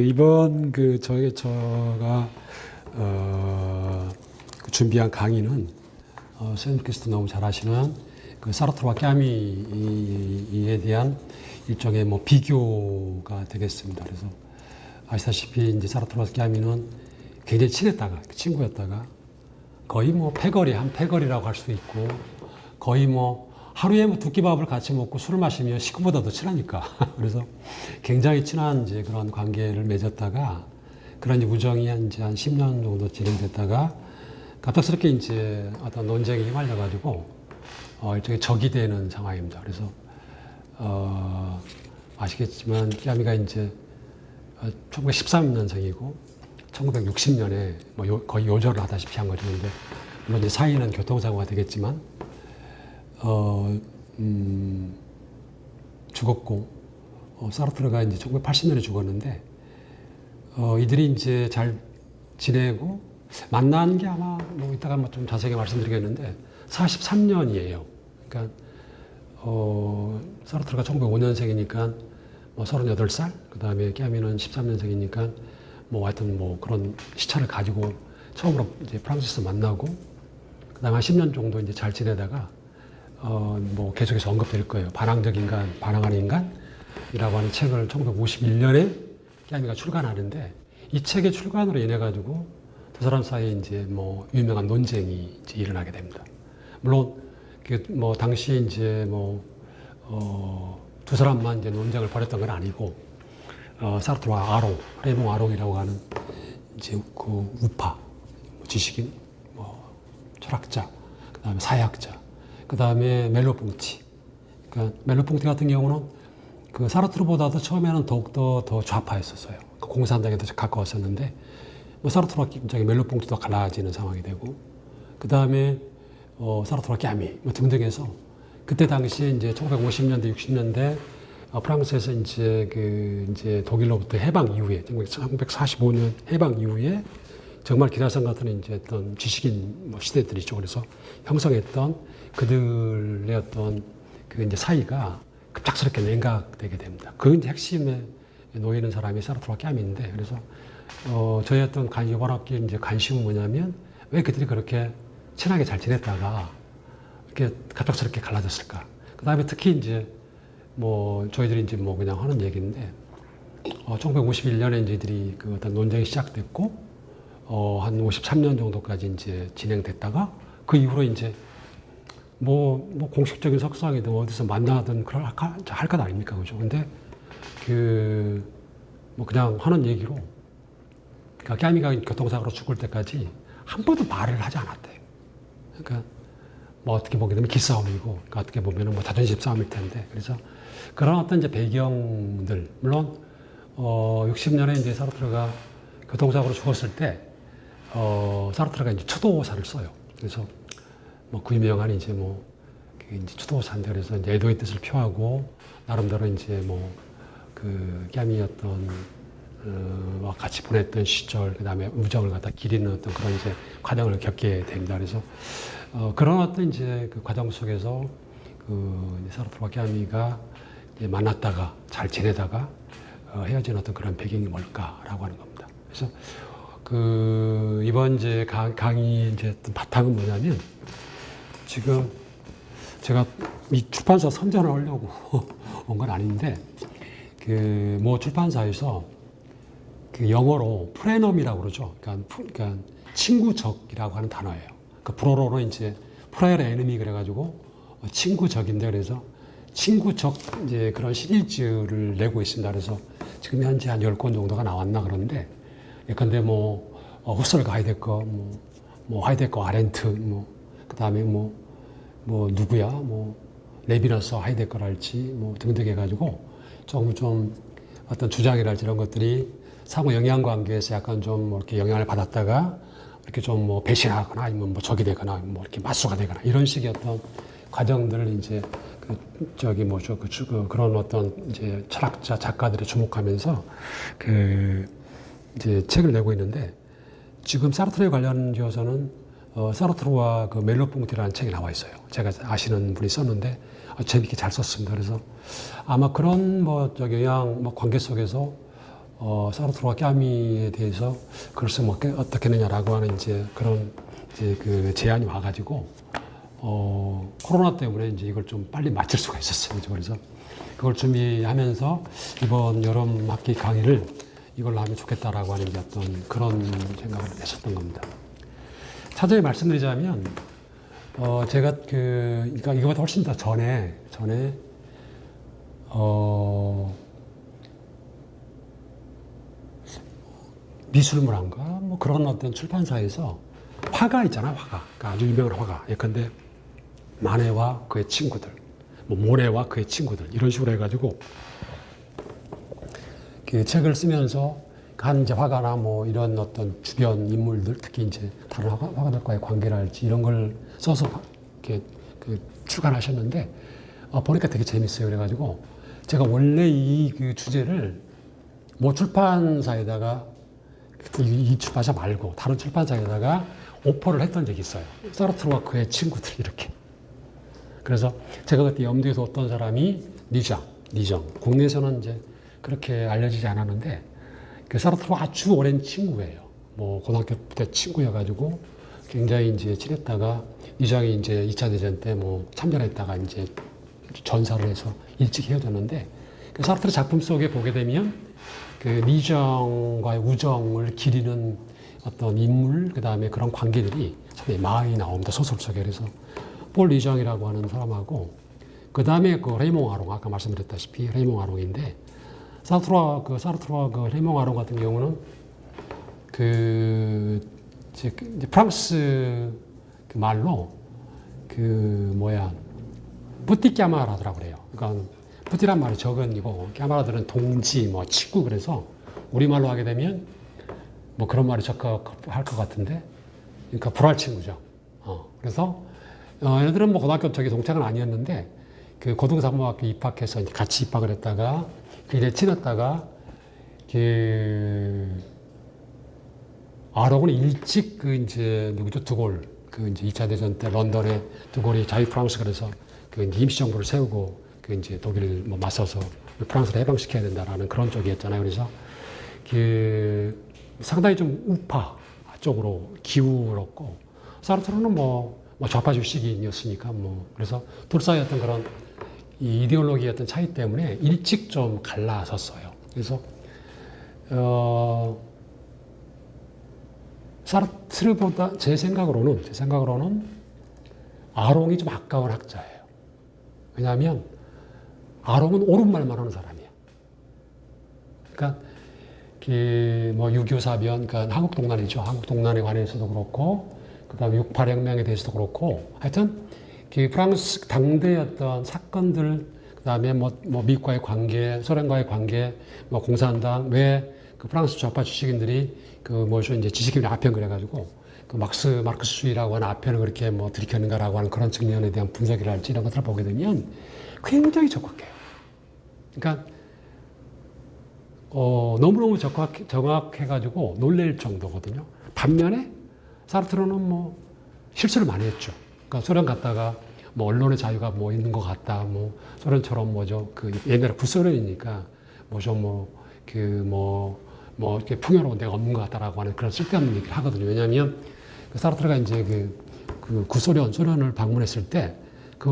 이번 제가 준비한 강의는 선생님께서도 너무 잘 아시는 사르트르와 까미에 대한 일종의 비교가 되겠습니다. 그래서 아시다시피 이제 사르트르와 까미는 굉장히 친했다가 친구였다가 거의 한 패거리라고 할 수 있고 거의 하루에 두 끼 밥을 같이 먹고 술을 마시면 식구보다 더 친하니까. 그래서 굉장히 친한 이제 그런 관계를 맺었다가 그런 이제 우정이 이제 한 10년 정도 진행됐다가 갑작스럽게 이제 어떤 논쟁에 휘말려가지고 일종의 적이 되는 상황입니다. 그래서 아시겠지만 까미가 이제 1913년생이고 1960년에 거의 요절을 하다시피 한 거죠. 근데 물론 이제 사인은 교통사고가 되겠지만 죽었고 사르트르가 이제 1980년에 죽었는데 이들이 이제 잘 지내고 만난 게 아마 이따가 좀 자세하게 말씀드리겠는데 43년이에요. 그러니까 사르트르가 1905년생이니까 38살, 그 다음에 까미는 13년생이니까 하여튼 그런 시차를 가지고 처음으로 이제 프랑스에서 만나고 그다음에 한 10년 정도 이제 잘 지내다가 계속해서 언급될 거예요. 반항적 인간, 반항하는 인간이라고 하는 책을 1951년에 까미가 출간하는데 이 책의 출간으로 인해 가지고 두 사람 사이에 이제 유명한 논쟁이 이제 일어나게 됩니다. 물론 당시 이제 두 사람만 이제 논쟁을 벌였던 건 아니고 사르트르와 레몽 아롱이라고 하는 이제 그 우파 지식인, 철학자, 그다음에 사회학자, 그다음에 멜로퐁티. 그러니까 멜로퐁티 같은 경우는 그 사르트르보다도 처음에는 더욱더 더 좌파였었어요. 그 공산당에 더 가까웠었는데 사르트르와 멜로퐁티도 갈라지는 상황이 되고 그다음에 사르트르와 까미 등등해서 그때 당시에 이제 1950년대 60년대 프랑스에서 이제 독일로부터 해방 이후에 1945년 해방 이후에 정말 기라성 같은 이제 어떤 지식인 시대들이죠. 그래서 형성했던 그들의 어떤 이제 사이가 급작스럽게 냉각되게 됩니다. 그 이제 핵심에 놓이는 사람이 사르트르와 까미인데 그래서 저희 어떤 이번 학기 이제 관심은 뭐냐면 왜 그들이 그렇게 친하게 잘 지냈다가 이렇게 갑작스럽게 갈라졌을까? 그 다음에 특히 이제 저희들이 이제 그냥 하는 얘기인데 1951년에 이제 이들이 그 어떤 논쟁이 시작됐고 한 53년 정도까지 이제 진행됐다가 그 이후로 이제 공식적인 석상이든 어디서 만나든 할 것 아닙니까, 그죠? 근데 그냥 하는 얘기로 그러니까 까미가 교통사고로 죽을 때까지 한 번도 말을 하지 않았대요. 그러니까 어떻게 보게 되면 기싸움이고, 그러니까 어떻게 보면 자존심 싸움일 텐데, 그래서 그런 어떤 이제 배경들, 물론 60년에 이제 사르트르가 교통사고로 죽었을 때 사르트르가 이제 추도사를 써요. 그래서 그 유명한 이제 추도사인데 그래서 이제 애도의 뜻을 표하고 나름대로 이제 그 까미였던 같이 보냈던 시절, 그 다음에 우정을 갖다 기리는 어떤 그런 이제 과정을 겪게 됩니다. 그래서 그런 어떤 이제 그 과정 속에서 사르트르와 까미가 이제 만났다가 잘 지내다가 헤어진 어떤 그런 배경이 뭘까라고 하는 겁니다. 그래서 이번 이제 강의 이제 바탕은 뭐냐면 지금 제가 이 출판사 선전을 하려고 온 건 아닌데 출판사에서 영어로 프레넘이라고 그러죠. 그러니까 친구적이라고 하는 단어예요. 불어로는 이제 프라이얼 에너미 그래가지고 친구적인데 그래서 친구적 이제 그런 시리즈를 내고 있습니다. 그래서 지금 현재 한 10권 정도가 나왔나 그런데 예컨대 후설과 하이데거, 하이데거 아렌트, 그 다음에 누구야, 레비너스 하이데거랄지, 등등 해가지고 조금 좀 어떤 주장이랄지 이런 것들이 상호 영향 관계에서 약간 좀 이렇게 영향을 받았다가 이렇게 좀 배신하거나 아니면 적이 되거나 이렇게 맞수가 되거나 이런 식의 어떤 과정들을 이제 그런 어떤 이제 철학자, 작가들이 주목하면서 이제 책을 내고 있는데 지금 사르트르에 관련되어서는 사르트르와 멜로퐁티라는 책이 나와 있어요. 제가 아시는 분이 썼는데 재밌게 잘 썼습니다. 그래서 아마 그런 영향 관계 속에서 사르트르와 까미에 대해서 글을 쓰면 어떻게 하느냐라고 하는 이제 그런 이제 그 제안이 와가지고 코로나 때문에 이제 이걸 좀 빨리 마칠 수가 있었어요. 그래서 그걸 준비하면서 이번 여름 학기 강의를 이걸로 하면 좋겠다라고 하는 게 어떤 그런 생각을 했었던 겁니다. 차제히 말씀드리자면 제가 그러니까 이거보다 훨씬 더 전에 미술문화인가 뭐 그런 어떤 출판사에서 화가 있잖아, 화가. 그러니까 아주 유명한 화가. 예컨대 마네와 그의 친구들, 뭐 모네와 그의 친구들 이런 식으로 해가지고 그 책을 쓰면서 한 이제 화가나 뭐 이런 어떤 주변 인물들, 특히 이제 다른 화가들과의 관계랄지 이런 걸 써서 이렇게 그 출간하셨는데 보니까 되게 재밌어요. 그래가지고 제가 원래 이 그 주제를 뭐 출판사에다가 이 출판사 말고 다른 출판사에다가 오퍼를 했던 적이 있어요. 사르트르와 그의 친구들 이렇게. 그래서 제가 그때 염두에 뒀던 사람이 니정. 국내에서는 이제 그렇게 알려지지 않았는데 그 사르트르와 아주 오랜 친구예요. 뭐 고등학교 때 친구여가지고 굉장히 이제 친했다가 니정이 이제 2차 대전 때 뭐 참전했다가 이제 전사를 해서 일찍 헤어졌는데 그 사르트르 작품 속에 보게 되면 그 니정과의 우정을 기리는 어떤 인물, 그 다음에 그런 관계들이 상당히 많이 나옵니다. 소설 속에. 그래서 폴 니정이라고 하는 사람하고, 그 다음에 그 레이몽 아롱, 아까 말씀드렸다시피 레이몽 아롱인데, 사르트르와 그 레이몽 아롱 같은 경우는 이제 프랑스 그 말로 뿌띠까마라더라고 그래요. 그러니까 뿌띠란 말이 적은이고, 까마라들은 동지, 뭐 친구, 그래서 우리말로 하게 되면 뭐 그런 말이 적합할 것 같은데, 그러니까 불알 친구죠. 그래서 얘네들은 뭐 고등학교 동창은 아니었는데 그 고등사범학교 입학해서 이제 같이 입학을 했다가 굉장히 친했다가 아롱은 일찍 이제 드골 이제 2차 대전 때 런던에 드골이 자유 프랑스 그래서 이제 임시정부를 세우고 이제 독일 뭐 맞서서 프랑스를 해방시켜야 된다라는 그런 쪽이었잖아요. 그래서 상당히 좀 우파 쪽으로 기울었고 사르트르는 뭐 좌파 주식인이었으니까 그래서 둘 사이 어떤 그런 이 이데올로기의 어떤 차이 때문에 일찍 좀 갈라섰어요. 그래서 사르트르보다 제 생각으로는 아롱이 좀 아까운 학자예요. 왜냐하면 아롱은 옳은 말만 하는 사람이에요. 그러니까 뭐 6.25 사변, 그러니까 한국동란이죠. 한국동란에 관해서도 그렇고, 그다음에 6.8혁명에 대해서도 그렇고, 하여튼 프랑스 당대의 어떤 사건들, 그다음에 뭐 미국과의 관계, 소련과의 관계, 뭐 공산당, 왜 그 프랑스 좌파 지식인들이 이제 지식인의 아편 그래가지고 그 마르크스주의라고 하는 아편을 그렇게 뭐 들이켰는가라고 하는 그런 측면에 대한 분석이랄지 이런 것들을 보게 되면 굉장히 적확해요. 그러니까 너무너무 정확해가지고 놀랄 정도거든요. 반면에 사르트르는 뭐 실수를 많이 했죠. 그러니까 소련 갔다가 뭐 언론의 자유가 뭐 있는 것 같다. 뭐 소련처럼 옛날에 구소련이니까 이렇게 풍요로운 데가 없는 것 같다라고 하는 그런 쓸데없는 얘기를 하거든요. 왜냐하면 사르트르가 이제 소련을 방문했을 때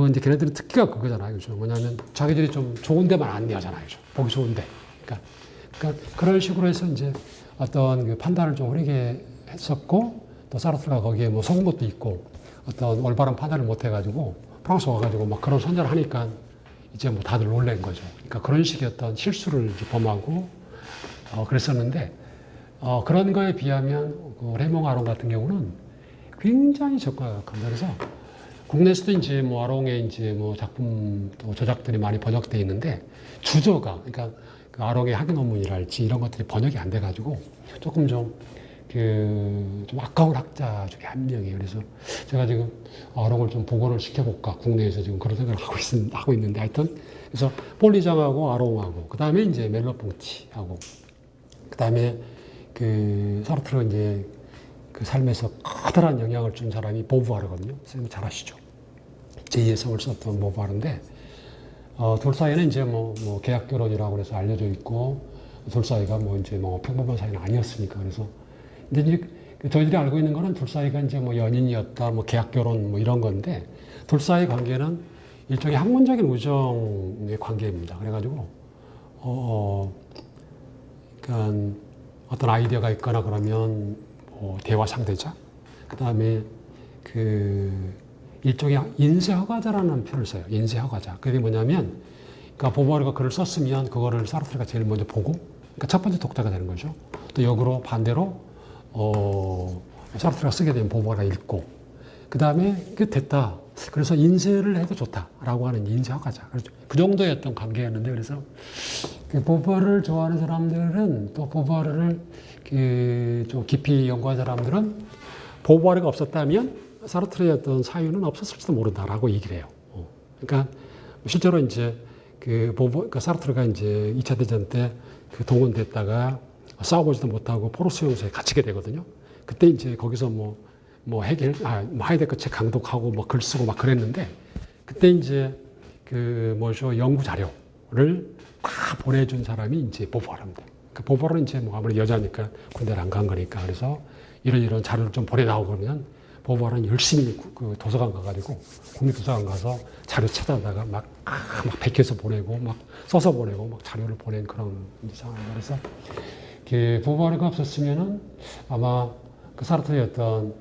이제 걔네들은 특기가 그거잖아요. 그죠? 뭐냐면 자기들이 좀 좋은 데만 안내하잖아요. 그죠? 보기 좋은데. 그러니까 그런 식으로 해서 이제 어떤 판단을 좀 흐리게 했었고, 또 사르트르가 거기에 뭐 속은 것도 있고, 어떤 올바른 판단을 못 해가지고, 프랑스 와가지고 막 그런 선전을 하니까 이제 뭐 다들 놀란 거죠. 그러니까 그런 식의 어떤 실수를 이제 범하고, 그랬었는데, 그런 거에 비하면, 레몽 아롱 같은 경우는 굉장히 적확합니다. 그래서 국내에서도 이제 뭐 아롱의 이제 뭐 작품 또 저작들이 많이 번역되어 있는데, 주저가, 그러니까 아롱의 학위 논문이랄지 이런 것들이 번역이 안 돼가지고 조금 좀 아까운 학자 중에 한 명이에요. 그래서 제가 지금 아롱을 좀 복원을 시켜볼까 국내에서 지금 그런 생각을 하고 있는데 하여튼 그래서 폴리장하고 아롱하고 그 다음에 이제 멜로퐁티하고 그 다음에 사르트르 이제 그 삶에서 커다란 영향을 준 사람이 보부아르거든요. 선생님 잘 아시죠? 제2의 성을 썼던 보부아르인데 둘 사이에는 이제 뭐 계약 결혼이라고 해서 알려져 있고 둘 사이가 뭐 이제 뭐 평범한 사이는 아니었으니까. 그래서 이제 저희들이 알고 있는 거는 둘 사이가 이제 뭐 연인이었다, 뭐 계약 결혼 뭐 이런 건데, 둘 사이 관계는 일종의 학문적인 우정의 관계입니다. 그래가지고 그러니까 어떤 아이디어가 있거나 그러면 뭐 대화 상대자, 그 다음에 그 일종의 인쇄허가자라는 표현을 써요. 인쇄허가자. 그게 뭐냐면, 그러니까 보부아르가 글을 썼으면 그거를 사르트르가 제일 먼저 보고, 그러니까 첫 번째 독자가 되는 거죠. 또 역으로 반대로 사르트르가 쓰게 되면 보부아르가 읽고, 그 다음에 그 됐다. 그래서 인쇄를 해도 좋다라고 하는 인쇄허가자. 그렇죠. 그 정도의 어떤 관계였는데, 그래서 그 보부아르를 좋아하는 사람들은, 또 보부아르를 좀 깊이 연구한 사람들은 보부아르가 없었다면 사르트르의 어떤 사유는 없었을지도 모른다라고 얘기를 해요. 그러니까 실제로 이제 그러니까 사르트르가 이제 2차 대전 때 그 동원됐다가 싸워보지도 못하고 포로수 용소에 갇히게 되거든요. 그때 이제 거기서 뭐 하이데거 책 강독하고 뭐 글 쓰고 막 그랬는데, 그때 이제 연구 자료를 다 보내준 사람이 이제 보부아르입니다. 그 보부아르는 이제 뭐 아무래도 여자니까 군대를 안 간 거니까, 그래서 이런 자료를 좀 보내다오 그러면 보부아르는 열심히 그 도서관 가가지고, 국립도서관 가서 자료 찾아다가 막 베껴서 보내고, 막 써서 보내고, 막 자료를 보낸 그런 상황입니다. 그래서 보부아르가 없었으면은 아마 그 사르트르의 어떤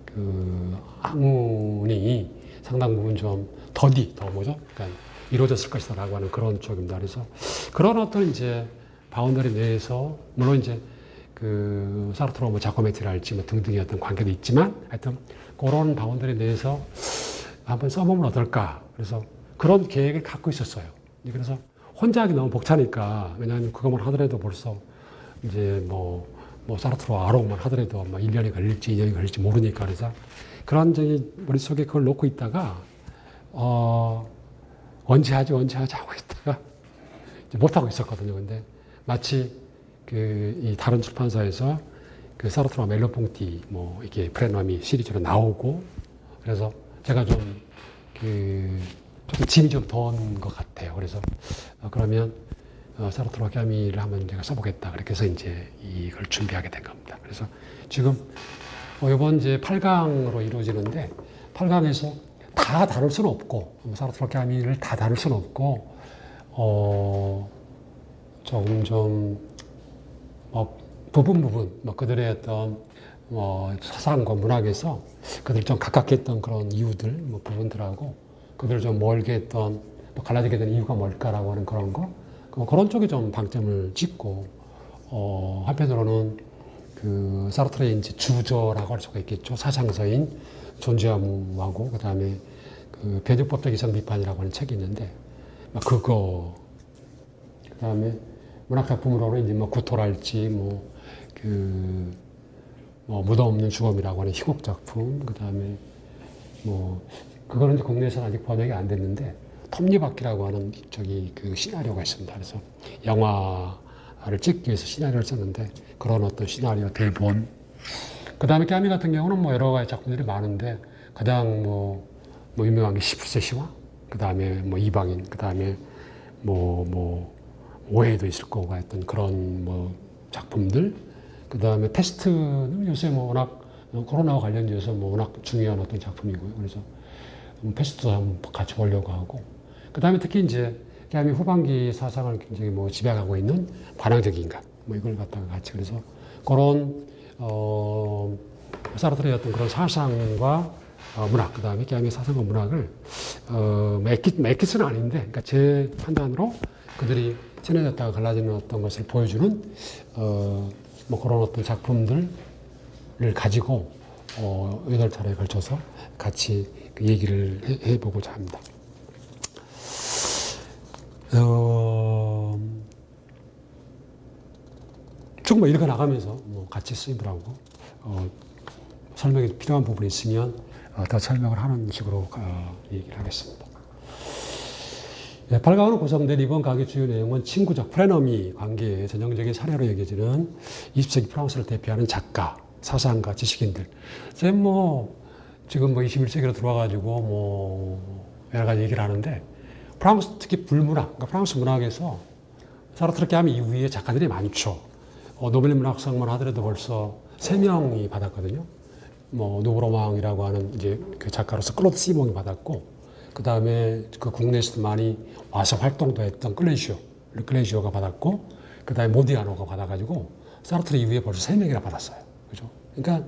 그 학문이 상당 부분 좀 더 그러니까 이루어졌을 것이다라고 하는 그런 쪽입니다. 그래서 그런 어떤 이제 바운더리 내에서, 물론 이제 그 사르트르와 뭐 자코메티랄지 뭐 등등의 어떤 관계도 있지만, 하여튼 그런 바운더리 내에서 한번 써보면 어떨까. 그래서 그런 계획을 갖고 있었어요. 그래서 혼자 하기 너무 벅차니까, 왜냐하면 그것만 하더라도 벌써 이제 뭐 사르트르와 아롱만 하더라도 뭐 1년이 걸릴지 2년이 걸릴지 모르니까, 그래서 그런 저기 머릿속에 그걸 놓고 있다가 언제 하지 하고 있다가 이제 못하고 있었거든요. 근데 마치 이 다른 출판사에서 그 사르트르와 멜로퐁티 뭐 이게 프레너미 시리즈로 나오고, 그래서 제가 좀 짐이 좀 던 것 같아요. 그래서 그러면 사르트르와 까미를 한번 제가 써보겠다. 그렇게 해서 이제 이걸 준비하게 된 겁니다. 그래서 지금 이번 이제 8강으로 이루어지는데, 8강에서 다 다룰 수는 없고, 사르트르와 까미를 다 다룰 수는 없고, 조금 좀 부분 그들의 어떤 사상과 문학에서 그들 좀 가깝게 했던 그런 이유들, 부분들하고 그들을 좀 멀게 했던, 갈라지게 된 이유가 뭘까라고 하는 그런 거, 그런 쪽에 좀 방점을 찍고, 한편으로는 그 사르트르의 이제 주저라고 할 수가 있겠죠. 사상서인 존재와무하고, 그 다음에 그 변증법적 이성 비판이라고 하는 책이 있는데, 그거, 그 다음에 문학 작품으로는 이제 구토랄지, 무덤 없는 죽음이라고 하는 희곡 작품, 그 다음에 그거는 이제 국내에서는 아직 번역이 안 됐는데, 톱니바퀴라고 하는 그 시나리오가 있습니다. 그래서 영화를 찍기 위해서 시나리오를 썼는데, 그런 어떤 시나리오 대본. 그 다음에 까미 같은 경우는 여러 가지 작품들이 많은데, 가장 유명한 게 11세 시와, 그 다음에 이방인, 그 다음에 오해도 있을 거고 했던 그런 작품들. 그 다음에 패스트는 요새 워낙 코로나와 관련돼서 워낙 중요한 어떤 작품이고요. 그래서 패스트도 한번 같이 보려고 하고. 그 다음에 특히 이제 까미 후반기 사상을 굉장히 지배하고 있는 반항적 인간, 이걸 갖다가 같이, 그래서 그런 사르트르의 어떤 그런 사상과 문학, 그 다음에 까미의 사상과 문학을 에키스는 아닌데, 그러니까 제 판단으로 그들이 친해졌다가 갈라지는 어떤 것을 보여주는 그런 어떤 작품들을 가지고 8차례에 걸쳐서 같이 그 얘기를 해보고자 합니다. 쭉 읽어나가면서 같이 쓰이더라고. 설명이 필요한 부분이 있으면 더 설명을 하는 식으로 얘기를 하겠습니다. 8강으로 구성된 이번 강의 주요 내용은 친구적 프레너미 관계의 전형적인 사례로 여겨지는 20세기 프랑스를 대표하는 작가, 사상가, 지식인들. 지금 지금 21세기로 들어와가지고 여러 가지 얘기를 하는데, 프랑스, 특히 불문학, 그러니까 프랑스 문학에서 사르트르 깨암 이후에 작가들이 많죠. 노벨 문학상만 하더라도 벌써 3명이 받았거든요. 뭐 누브로망이라고 하는 이제 그 작가로서 클로드 시몽이 받았고, 그 다음에 그 국내에서도 많이 와서 활동도 했던 클레시오가 받았고, 그 다음에 모디아노가 받아가지고 사르트르 이후에 벌써 3명이나 받았어요. 그죠? 그러니까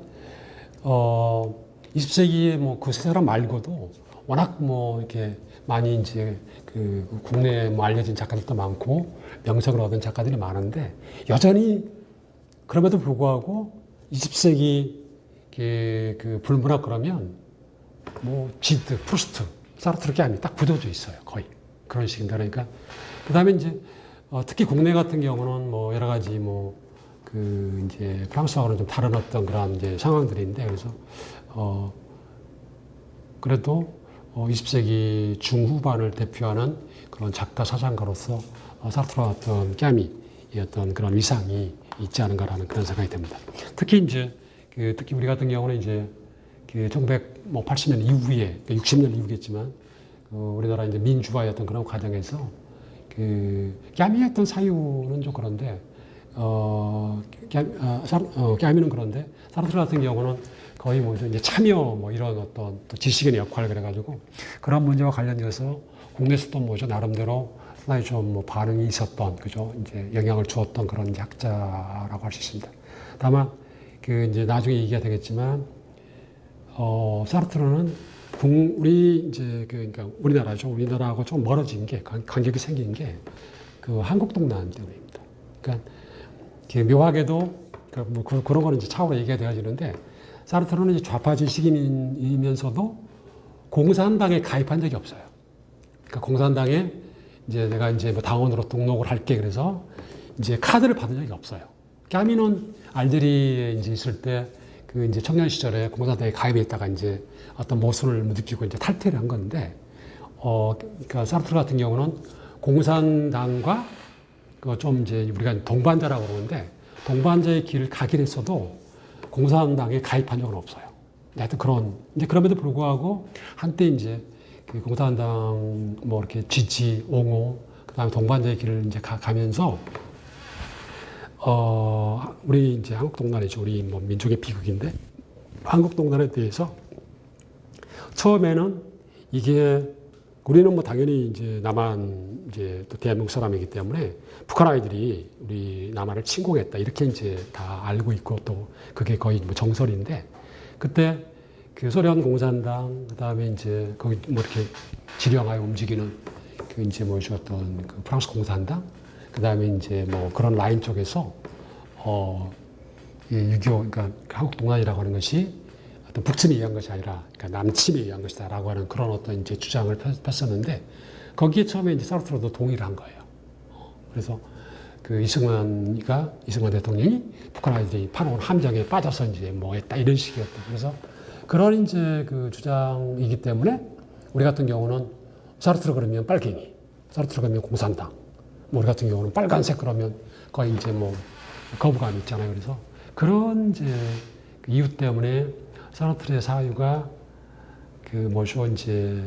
20세기에 뭐 그 세 사람 말고도 워낙 뭐 이렇게 많이 이제 그 국내에 뭐 알려진 작가들도 많고 명성을 얻은 작가들이 많은데, 여전히 그럼에도 불구하고 20세기 그 불문학 그러면 뭐 지드, 프루스트, 사르트르 깨암이 딱 굳어져 있어요. 거의 그런 식인데, 그러니까 그 다음에 이제 특히 국내 같은 경우는 뭐 여러 가지 뭐 그 이제 프랑스하고는 좀 다른 어떤 그런 이제 상황들인데, 그래서 그래도 20세기 중후반을 대표하는 그런 작가 사상가로서 사르트르와 어떤 깨암이 어떤 그런 위상이 있지 않은가라는 그런 생각이 듭니다. 특히 이제 특히 우리 같은 경우는 이제 1980년 이후에, 60년 이후겠지만 우리나라 이제 민주화의 어떤 그런 과정에서 깨암이 어떤 사유는 좀 그런데 깨암이는 그런데 사르트르 같은 경우는 거의 뭐 이제 참여 뭐 이런 어떤 또 지식인의 역할을 그래가지고 그런 문제와 관련해서 국내에서도 뭐죠 나름대로 상당히 좀 뭐 반응이 있었던, 그죠, 이제 영향을 주었던 그런 이제 학자라고 할 수 있습니다. 다만 그 이제 나중에 얘기가 되겠지만 사르트르는 우리 이제 그러니까 우리나라죠. 우리나라하고 좀 멀어진 게 간격이 생긴 게 그 한국 동란 때문입니다. 그러니까 묘하게도 뭐 그런 거는 이제 차후로 얘기가 되어지는데, 사르트르는 이제 좌파 지식인이면서도 공산당에 가입한 적이 없어요. 그러니까 공산당에 이제 내가 이제 뭐 당원으로 등록을 할게 그래서 이제 카드를 받은 적이 없어요. 까미는 알제리에 이제 있을 때 그 이제 청년 시절에 공산당에 가입했다가 이제 어떤 모순을 느끼고 이제 탈퇴를 한 건데, 그러니까 사르트르 같은 경우는 공산당과 그 좀 이제 우리가 동반자라고 그러는데 동반자의 길을 가긴 했어도 공산당에 가입한 적은 없어요. 하여튼 그런, 이제 그럼에도 불구하고 한때 이제 그 공산당 뭐 이렇게 지지, 옹호, 그 다음에 동반자의 길을 이제 가면서 우리 이제 한국동단이죠. 우리 뭐 민족의 비극인데, 한국동단에 대해서 처음에는 이게 우리는 뭐 당연히 이제 남한 이제 또 대한민국 사람이기 때문에 북한 아이들이 우리 남한을 침공했다 이렇게 이제 다 알고 있고 또 그게 거의 뭐 정설인데, 그때 그 소련 공산당 그 다음에 이제 거기 뭐 이렇게 지령하에 움직이는 그 이제 뭐죠 어떤 그 프랑스 공산당 그 다음에 이제 뭐 그런 라인 쪽에서 유교 그러니까 한국 동란이라고 하는 것이 어떤 북침에 의한 것이 아니라 그러니까 남침에 의한 것이다라고 하는 그런 어떤 이제 주장을 폈었는데, 거기에 처음에 이제 사르트르도 동의를 한 거예요. 그래서 그 이승만 대통령이 북한 아이들이 파놓은 함정에 빠져서 이제 뭐 했다 이런 식이었다. 그래서 그런 이제 그 주장이기 때문에 우리 같은 경우는 사르트르 그러면 빨갱이, 사르트르 그러면 공산당, 뭐 우리 같은 경우는 빨간색 그러면 거의 이제 뭐 거부감이 있잖아요. 그래서 그런 이제 그 이유 때문에 사르트르의 사유가 그 뭐죠 이제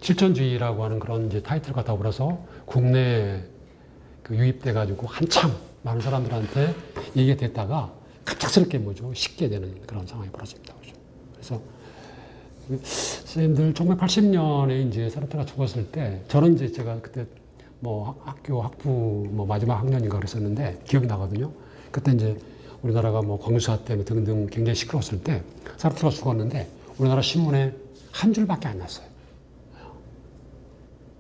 실존주의라고 하는 그런 이제 타이틀과 더불어서 국내에 그 유입돼 가지고 한참 많은 사람들한테 얘기가 됐다가 갑작스럽게 뭐죠 식게 되는 그런 상황이 벌어집니다. 그죠? 그래서 선생님들 1980년에 이제 사르트르가 죽었을 때 저는 이제 제가 그때 뭐 학부 뭐 마지막 학년인가 그랬었는데 기억이 나거든요. 그때 이제 우리나라가 뭐 광주사 때문에 등등 굉장히 시끄러웠을 때 사르트르가 죽었는데 우리나라 신문에 한 줄밖에 안 났어요.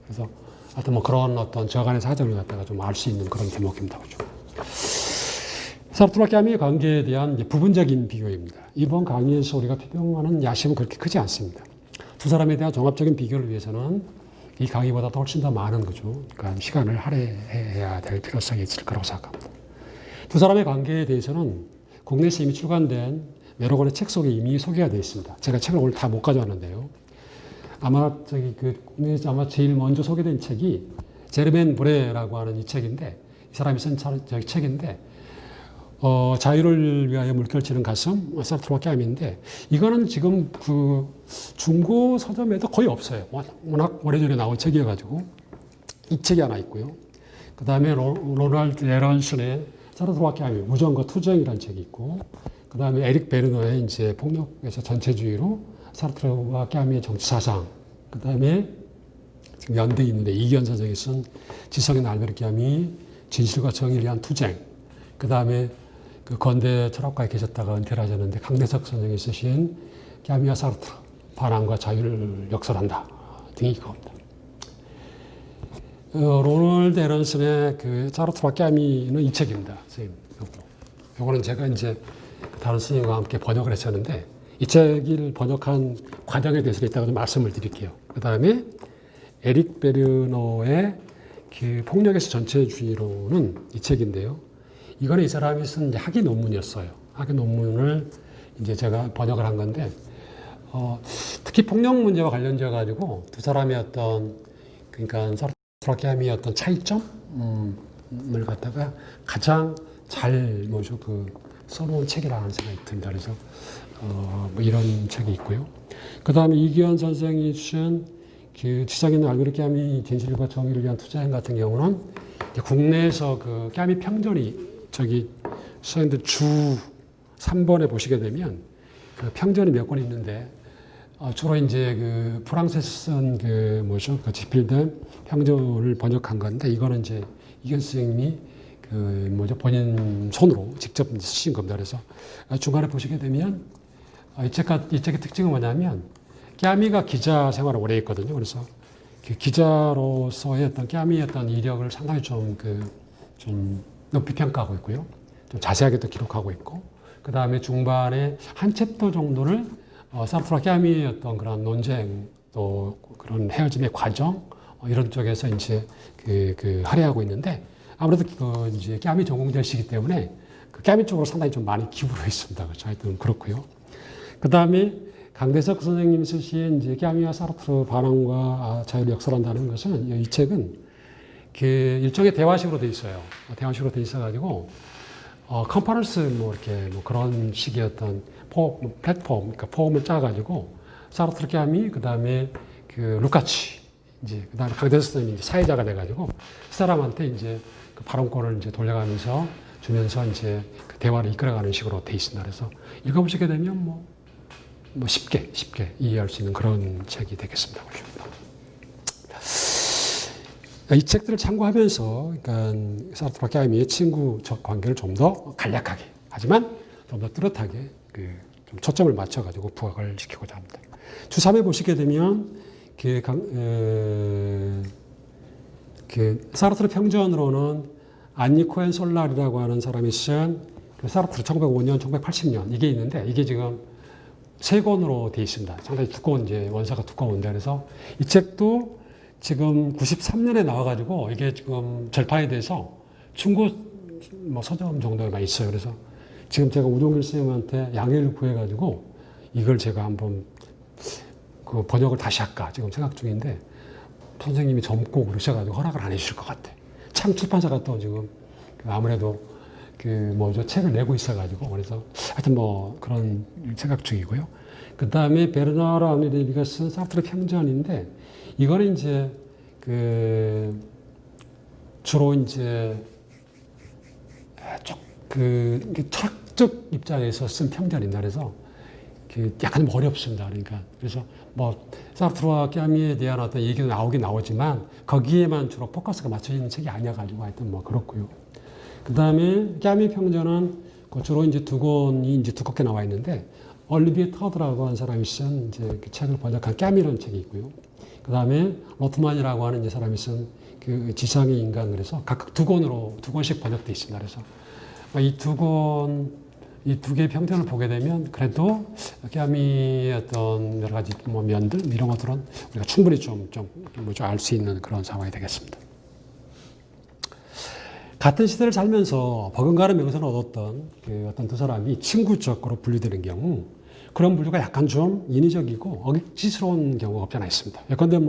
그래서 하여튼 뭐 그런 어떤 저간의 사정을 갖다가 좀 알 수 있는 그런 대목입니다. 그죠? 사르트르와 깨암의 관계에 대한 부분적인 비교입니다. 이번 강의에서 우리가 표명하는 야심은 그렇게 크지 않습니다. 두 사람에 대한 종합적인 비교를 위해서는 이 강의보다도 훨씬 더 많은 거죠. 그러니까 시간을 할애해야 될 필요성이 있을 거라고 생각합니다. 두 사람의 관계에 대해서는 국내에서 이미 출간된 여러 권의 책 속에 이미 소개가 되어 있습니다. 제가 책을 오늘 다 못 가져왔는데요. 아마 국내에서 아마 제일 먼저 소개된 책이 제르멘 브레라고 하는 이 책인데, 이 사람이 쓴 책인데, 자유를 위하여 물결치는 가슴, 사르트르와 깨암인데, 이거는 지금 그 중고 서점에도 거의 없어요. 워낙 오래전에 나온 책이어가지고. 이 책이 하나 있고요. 그 다음에 로널드 에런슨의 사르트르와 깨암이 무정과 투쟁이라는 책이 있고, 그 다음에 에릭 베르너의 이제 폭력에서 전체주의로 사르트르와 깨암이의 정치사상, 그 다음에 지금 연대에 있는데 이기현 선생이 쓴 지성인 알베르 깨암이 진실과 정의를 위한 투쟁, 그 다음에 그 건대 철학과에 계셨다가 은퇴를 하셨는데 강대석 선생이 쓰신 깨암이와 사르트르, 반항과 자유를 역설한다 등이 이겁니다. 로널드 에런슨의 그 사르트르와 깨암이는 이 책입니다. 선생님, 요거는 제가 이제 다른 스님과 함께 번역을 했었는데 이 책을 번역한 과정에 대해서 이따가 좀 말씀을 드릴게요. 그 다음에 에릭 베르너의 그 폭력에서 전체주의로는 이 책인데요. 이거는 이 사람이 쓴 학위 논문이었어요. 학위 논문을 이제 제가 번역을 한 건데, 특히 폭력 문제와 관련되어 가지고 두 사람의 어떤, 그러니까 사르트르와 깨암이의 어떤 차이점을 갖다가 가장 잘 뭐죠 그 써놓은 책이라는 생각이 듭니다. 그래서 뭐 이런 책이 있고요. 그 다음에 이기현 선생이 쓴 그 지성인 알베르 깨암이 진실과 정의를 위한 투쟁 같은 경우는 국내에서 그 깨암이 평전이 저기 써있는데 주 3번에 보시게 되면 그 평전이 몇 권 있는데 주로 이제 그 프랑스에서 쓴 그 뭐죠 그 집필된 평전을 번역한 건데 이거는 이제 이기현 선생님이 그 뭐죠 본인 손으로 직접 쓰신 겁니다. 그래서 중간에 보시게 되면 이 책의 특징은 뭐냐면 깨암이가 기자 생활을 오래 했거든요. 그래서 그 기자로서의 어떤 깨암이의 어떤 이력을 상당히 좀 높이 평가하고 있고요. 좀 자세하게도 기록하고 있고, 그 다음에 중반에 한 챕터 정도를 사르트르와 깨암이의 어떤 그런 논쟁 또 그런 헤어짐의 과정 이런 쪽에서 이제 할애하고 있는데 아무래도 그 이제 깨암이 전공자시기 때문에 그 깨암이 쪽으로 상당히 좀 많이 기부를 했습니다. 그렇죠. 하여튼 그렇고요. 그 다음에 강대석 선생님 쓰신 이제 깨암이와 사르트르 반항과 자유를 역설한다는 것은 이 책은 그 일종의 대화식으로 돼 있어요. 대화식으로 돼 있어가지고 컨퍼런스 뭐 이렇게 뭐 그런 식의 어떤 플랫폼, 그러니까 폼을 짜가지고 사르트르 깨암이 그 다음에 그 루카치 이제 그 다음에 강대석 선생님이 이제 사회자가 돼가지고 그 사람한테 이제 그 발언권을 이제 돌려가면서 주면서 이제 그 대화를 이끌어가는 식으로 돼 있습니다. 그래서 읽어보시게 되면 뭐 쉽게 이해할 수 있는 그런 책이 되겠습니다. 이 책들을 참고하면서 그러니까 사르트르와 깨암이의 친구적 관계를 좀 더 간략하게 하지만 좀 더 뚜렷하게 좀 초점을 맞춰가지고 부각을 시키고자 합니다. 주 3에 보시게 되면 사르트르 평전으로는 안니 코엔 솔라르라고 하는 사람이 쓴 그 사르트르 1905년, 1980년 이게 있는데 이게 지금 세 권으로 되어 있습니다. 상당히 두꺼운 이제 원서가 두꺼운데 그래서 이 책도 지금 93년에 나와가지고 이게 지금 절판이 돼서 중고 뭐 서점 정도에만 있어요. 그래서 지금 제가 우종길 선생님한테 양해를 구해가지고 이걸 제가 한번 그 번역을 다시 할까 지금 생각 중인데 선생님이 젊고 그러셔가지고 허락을 안 해주실 것 같아. 창 출판사가 또 지금 아무래도 그 뭐죠 책을 내고 있어가지고 그래서 하여튼 뭐 그런 생각 중이고요. 그 다음에 베르나르 앙리 레비가 쓴 사르트르 평전인데 이거는 이제 그 주로 이제 철학적 입장에서 쓴 평전입니다. 그래서 약간 좀 어렵습니다. 그러니까 그래서 뭐 사르트르와 깨암이에 대한 어떤 얘기도 나오지만 거기에만 주로 포커스가 맞춰져 있는 책이 아니어가지고 하여튼 뭐 그렇고요. 그 다음에 깨암이 평전은 주로 이제 두 권이 이제 두껍게 나와 있는데 얼리비에 터드라고 하는 사람이 쓴 이제 그 책을 번역한 깨암이라는 책이 있고요. 그 다음에 로트만이라고 하는 이제 사람이 쓴 그 지상의 인간 그래서 각각 두 권씩 번역되어 있습니다. 그래서 이 두 개의 평전을 보게 되면 그래도 깨암이의 어떤 여러 가지 뭐 면들 이런 것들은 우리가 충분히 좀 알 수 있는 그런 상황이 되겠습니다. 같은 시대를 살면서 버금가는 명성을 얻었던 그 어떤 두 사람이 친구적으로 분류되는 경우 그런 분류가 약간 좀 인위적이고 억지스러운 경우가 없지 않아 있습니다. 예컨대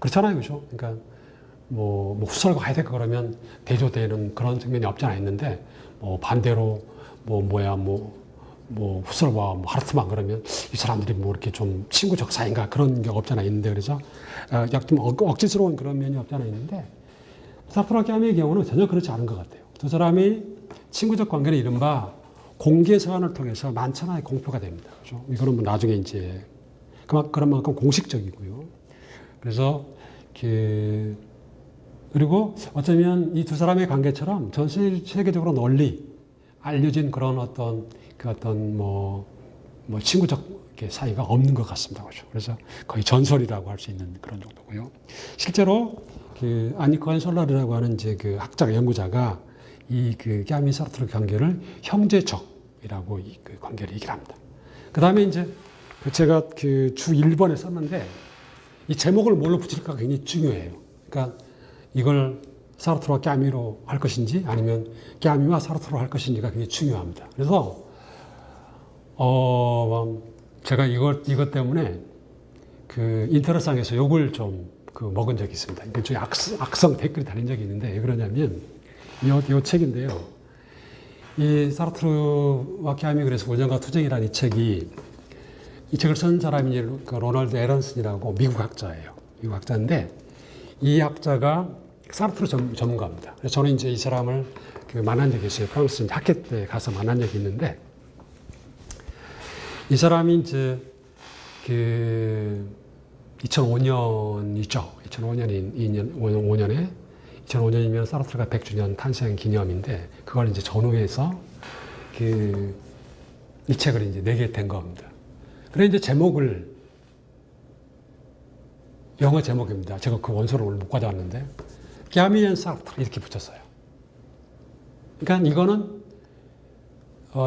그렇잖아요, 그죠? 그러니까 뭐 후설과 가야 될까 그러면 대조되는 그런 측면이 없지 않아 있는데 반대로 뭐 후설과 뭐 하르트만 그러면 이 사람들이 뭐 이렇게 좀 친구적 사이인가 그런 게 없잖아 있는데 그래서 약간 억지스러운 그런 면이 없잖아 있는데 사르트르와 까미의 경우는 전혀 그렇지 않은 것 같아요. 두 사람이 친구적 관계는 이른바 공개 서한을 통해서 만천하에 공표가 됩니다. 그렇죠? 이거는 뭐 나중에 이제 그런 만큼 공식적이고요. 그래서 그리고 어쩌면 이 두 사람의 관계처럼 전 세계적으로 널리 알려진 그런 어떤 뭐 친구적 사이가 없는 것 같습니다. 그렇죠? 그래서 거의 전설이라고 할 수 있는 그런 정도고요. 실제로 아니 코헨 솔라르라고 하는 이제 그 학자가 연구자가 이 까미 사르트르 관계를 형제적이라고 그 관계를 얘기를 합니다. 그 다음에 이제 제가 주 1번에 썼는데 이 제목을 뭘로 붙일까 굉장히 중요해요. 그러니까 이걸 사르트르와 까미로 할 것인지 아니면 까미와 사르트르로 할 것인지가 굉장히 중요합니다. 그래서 제가 이것 때문에 인터넷상에서 욕을 좀 먹은 적이 있습니다. 일종의 악성 댓글이 달린 적이 있는데 왜 그러냐면 이 책인데요. 이 사르트르와 까미 그래서 원정과 투쟁이라는 이 책을 쓴 사람이 로널드 에런슨이라고 미국 학자예요. 미국 학자인데 이 학자가 사르트르 전문가입니다. 그래서 저는 이제 이 사람을 만난 적이 있어요. 프랑스 학회 때 가서 만난 적이 있는데 이 사람이 이제 2005년이죠. 2005년이면 사르트르가 100주년 탄생 기념인데 그걸 이제 전후해서 이 책을 이제 내게 된 겁니다. 그래 이제 제목을 영어 제목입니다. 제가 그 원서를 오늘 못 가져왔는데 까미 앤 사르트르 이렇게 붙였어요. 그러니까 이거는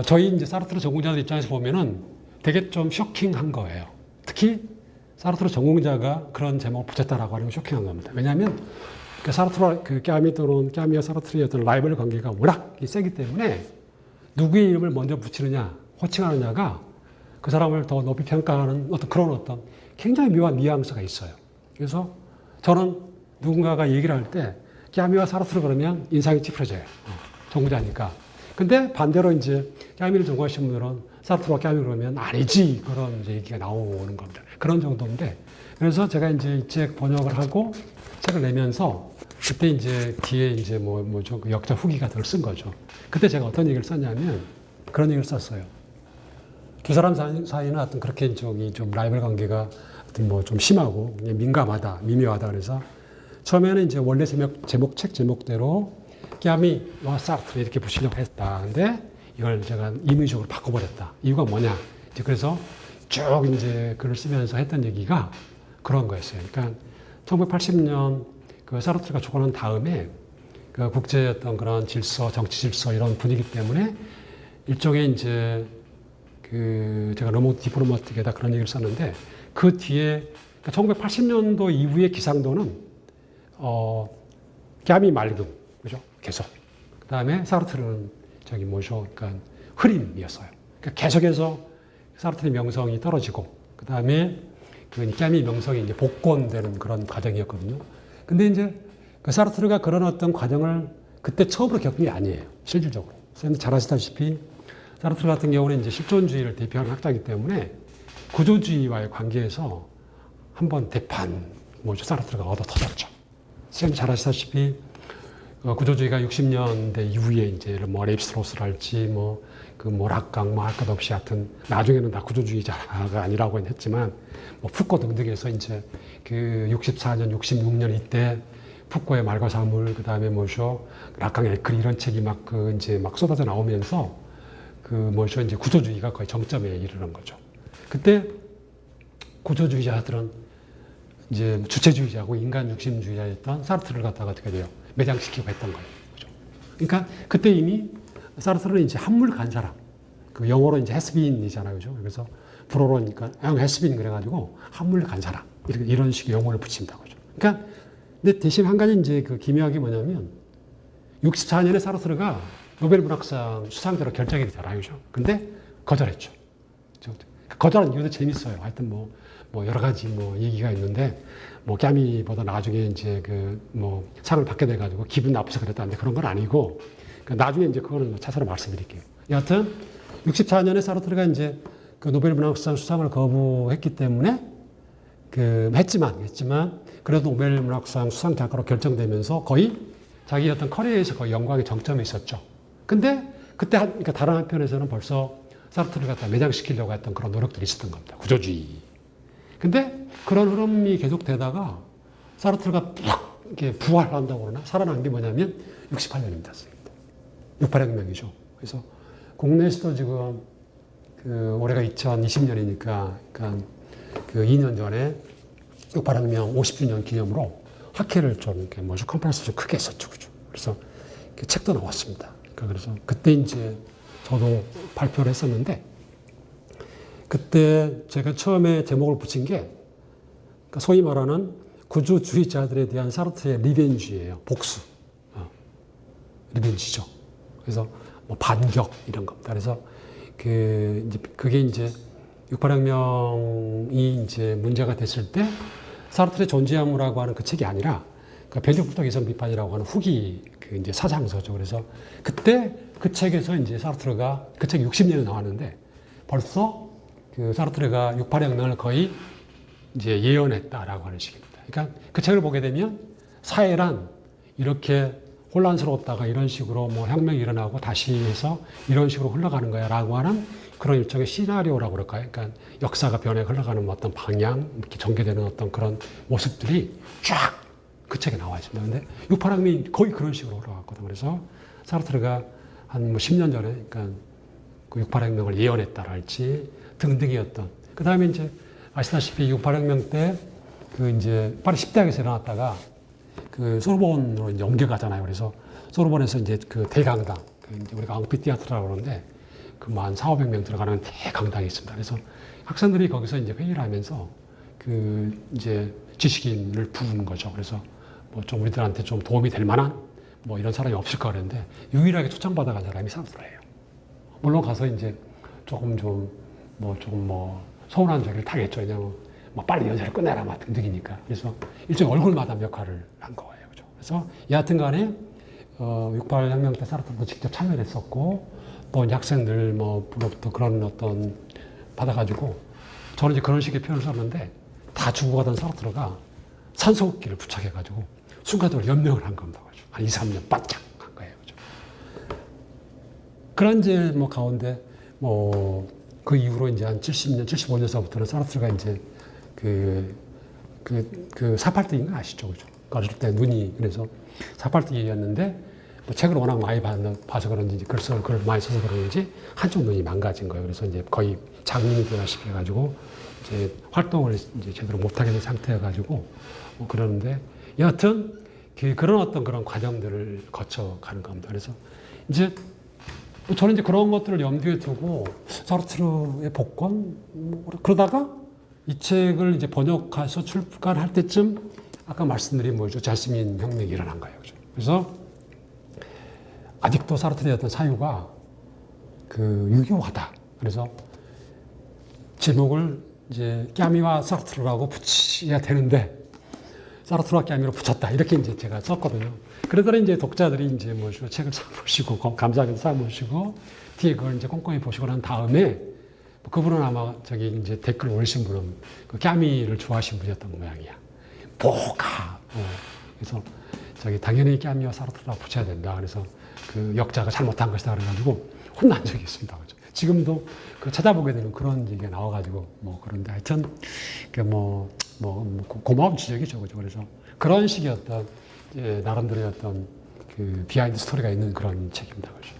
저희 이제 사르트르 전공자들 입장에서 보면은 되게 좀 쇼킹한 거예요. 특히 사르트르 전공자가 그런 제목을 붙였다라고 하는 건 쇼킹한 겁니다. 왜냐하면 사르트르와 까미와 사르트르의 어떤 라이벌 관계가 워낙 세기 때문에 누구의 이름을 먼저 붙이느냐, 호칭하느냐가 그 사람을 더 높이 평가하는 그런 굉장히 묘한 뉘앙스가 있어요. 그래서 저는 누군가가 얘기를 할 때 까미와 사르트르 그러면 인상이 찌푸려져요. 전공자니까. 근데 반대로 이제 까미를 전공하신 분들은 사르트르와 까미 그러면 아니지 그런 이제 얘기가 나오는 겁니다. 그런 정도인데 그래서 제가 이제 이 책 번역을 하고 책을 내면서 그때 이제 뒤에 이제 그 역자 후기 같은 걸 쓴 거죠. 그때 제가 어떤 얘기를 썼냐면 그런 얘기를 썼어요. 두 사람 사이는 하여튼 그렇게 좀 라이벌 관계가 하여튼 좀 심하고 민감하다, 미묘하다 그래서 처음에는 이제 원래 책 제목대로 까미와 사르트르 이렇게 붙이려고 했다. 근데 이걸 제가 임의적으로 바꿔버렸다. 이유가 뭐냐? 이제 그래서 쭉 이제 글을 쓰면서 했던 얘기가 그런 거였어요. 그러니까 1980년 사르트르가 죽어난 다음에 국제의 어떤 그런 질서, 정치 질서 이런 분위기 때문에 일종의 이제 제가 너무 디플로마틱에다 그런 얘기를 썼는데 그 뒤에 1980년도 이후의 기상도는 까미 맑음, 그죠? 계속. 그 다음에 사르트르는 그러니까 흐림이었어요. 그러니까 계속해서 사르트르의 명성이 떨어지고, 그 다음에 까미 명성이 이제 복권되는 그런 과정이었거든요. 근데 이제 사르트르가 그런 어떤 과정을 그때 처음으로 겪은 게 아니에요. 실질적으로. 선생님 잘 아시다시피 사르트르 같은 경우는 이제 실존주의를 대표하는 학자이기 때문에 구조주의와의 관계에서 한번 대판, 사르트르가 얻어 터졌죠. 선생님 잘 아시다시피 구조주의가 60년대 이후에 이제 레이프스트로스랄지 락강 할 것 없이 하여튼 나중에는 다 구조주의자가 아니라고 했지만 푸코 등등에서 이제 64년, 66년 이때 푸코의 말과 사물 그다음에 락강의 에클 이런 책이 막 쏟아져 나오면서 이제 구조주의가 거의 정점에 이르는 거죠. 그때 구조주의자들은 이제 주체주의자고 인간 중심주의자였던 사르트르를 갖다가 어떻게 돼요? 매장시키고 했던 거예요. 그죠? 그러니까 그때 이미 사르트르는 이제 한물 간 사람. 영어로 이제 has-been이잖아요. 그죠? 그래서 불어로니까 has-been 그래가지고 한물 간 사람. 이런 식의 용어를 붙입니다. 그죠? 그러니까 근데 대신 한 가지 이제 기묘하게 뭐냐면 64년에 사르트르가 노벨 문학상 수상자로 결정이 되잖아요. 그죠? 근데 거절했죠. 거절한 이유도 재밌어요. 하여튼 여러 가지 얘기가 있는데 까미보다 나중에 이제 상을 받게 돼가지고 기분 나빠서 그랬다는데 그런 건 아니고 나중에 이제 그거는 차차로 말씀드릴게요. 여하튼 64년에 사르트르가 이제 그 노벨 문학상 수상을 거부했기 때문에 했지만 그래도 노벨 문학상 수상 작가로 결정되면서 거의 자기 어떤 커리어에서 거의 영광의 정점에 있었죠. 근데 그때 그러니까 다른 한편에서는 벌써 사르트르를 갖다 매장시키려고 했던 그런 노력들이 있었던 겁니다. 구조주의. 근데 그런 흐름이 계속되다가 사르트르가 팍 이렇게 부활한다고 그러나 살아난 게 뭐냐면 68년입니다. 68혁명이죠. 그래서 국내에서도 지금 올해가 2020년이니까 그러니까 2년 전에 68혁명 50주년 기념으로 학회를 좀 이렇게 컨퍼런스 좀 크게 했었죠. 그죠? 그래서 책도 나왔습니다. 그래서 그때 이제 저도 발표를 했었는데 그때 제가 처음에 제목을 붙인 게 소위 말하는 구조주의자들에 대한 사르트르의 리벤지예요. 복수. 리벤지죠. 그래서 뭐 반격 이런 겁니다. 그래서 그게 이제 68혁명이 이제 문제가 됐을 때 사르트르의 존재함이라고 하는 그 책이 아니라 그 변혁부터 개선 비판이라고 하는 후기 이제 사장서죠. 그래서 그때 그 책에서 이제 사르트르가 그 책이 60년에 나왔는데 벌써 사르트르가 68혁명을 거의 이제 예언했다라고 하는 식입니다. 그러니까 그 책을 보게 되면 사회란 이렇게 혼란스러웠다가 이런 식으로 뭐 혁명이 일어나고 다시 해서 이런 식으로 흘러가는 거야 라고 하는 그런 일종의 시나리오라고 그럴까요? 그러니까 역사가 변해 흘러가는 어떤 방향, 이렇게 전개되는 어떤 그런 모습들이 쫙 그 책에 나와 있습니다. 근데 68혁명이 거의 그런 식으로 흘러갔거든요. 그래서 사르트르가 한 10년 전에 그러니까 그 68혁명을 예언했다랄지 등등이었던. 그 다음에 이제 아시다시피 68혁명 때 이제 파리 10대학에서 일어났다가 소르본으로 이제 옮겨가잖아요. 그래서 소르본에서 이제 대강당, 이제 우리가 앙피티아트라고 그러는데 한 400~500명 들어가는 대강당이 있습니다. 그래서 학생들이 거기서 이제 회의를 하면서 이제 지식인을 부른 거죠. 그래서 뭐 좀 우리들한테 좀 도움이 될 만한 뭐 이런 사람이 없을까 그랬는데 유일하게 초청받아간 사람이 사르트르예요. 물론 가서 이제 조금 서운한 저기를 타겠죠. 왜냐면 빨리 연설을 끝내라 막 등등이니까. 그래서 일종의 얼굴마담 역할을 한 거예요. 그죠? 그래서 여하튼간에 68혁명 때 사르트르도 직접 참여를 했었고 또 학생들 부로부터 그런 어떤 받아가지고 저는 이제 그런 식의 표현을 썼는데 다 죽어가던 사르트르가 산소호흡기를 부착해가지고 순간적으로 연명을 한 겁니다. 한 2, 3년 바짝 한 거예요. 그죠? 그런 이제 가운데 그 이후로 이제 한 70년, 75년서부터는 사르트르가 이제 사팔뜨기인 거 아시죠? 그죠? 어릴 때 눈이 그래서 사팔뜨기였는데 책을 워낙 많이 봐서 그런지 글을 많이 써서 그런지 한쪽 눈이 망가진 거예요. 그래서 이제 거의 장님이 되다시피 해가지고 이제 활동을 이제 제대로 못하게 된 상태여가지고 그러는데 여하튼 그런 어떤 그런 과정들을 거쳐가는 겁니다. 그래서 이제 저는 이제 그런 것들을 염두에 두고 사르트르의 복권 그러다가 이 책을 이제 번역해서 출간할 때쯤 아까 말씀드린 자스민 혁명이 일어난 거예요. 그죠? 그래서 아직도 사르트르의 어떤 사유가 유효하다. 그래서 제목을 이제 까미와 사르트르라고 붙여야 되는데 사르트르와 까미로 붙였다. 이렇게 이제 제가 썼거든요. 그러더니 이제 독자들이 이제 책을 사보시고 감사하게도 사보시고 뒤에 그걸 이제 꼼꼼히 보시고 난 다음에 그분은 아마 이제 댓글 올리신 분은 까미를 좋아하신 분이었던 모양이야. 뭐가 그래서 당연히 까미와 사르트르라고 붙여야 된다. 그래서 역자가 잘못한 것이다 그래가지고 혼난 적이 있습니다. 그렇죠? 지금도 찾아보게 되는 그런 얘기가 나와가지고 그런데 하여튼 고마운 지적이죠. 그죠? 그래서 그런 식의 어떤 나름대로의 어떤 비하인드 스토리가 있는 그런 책입니다. 그죠?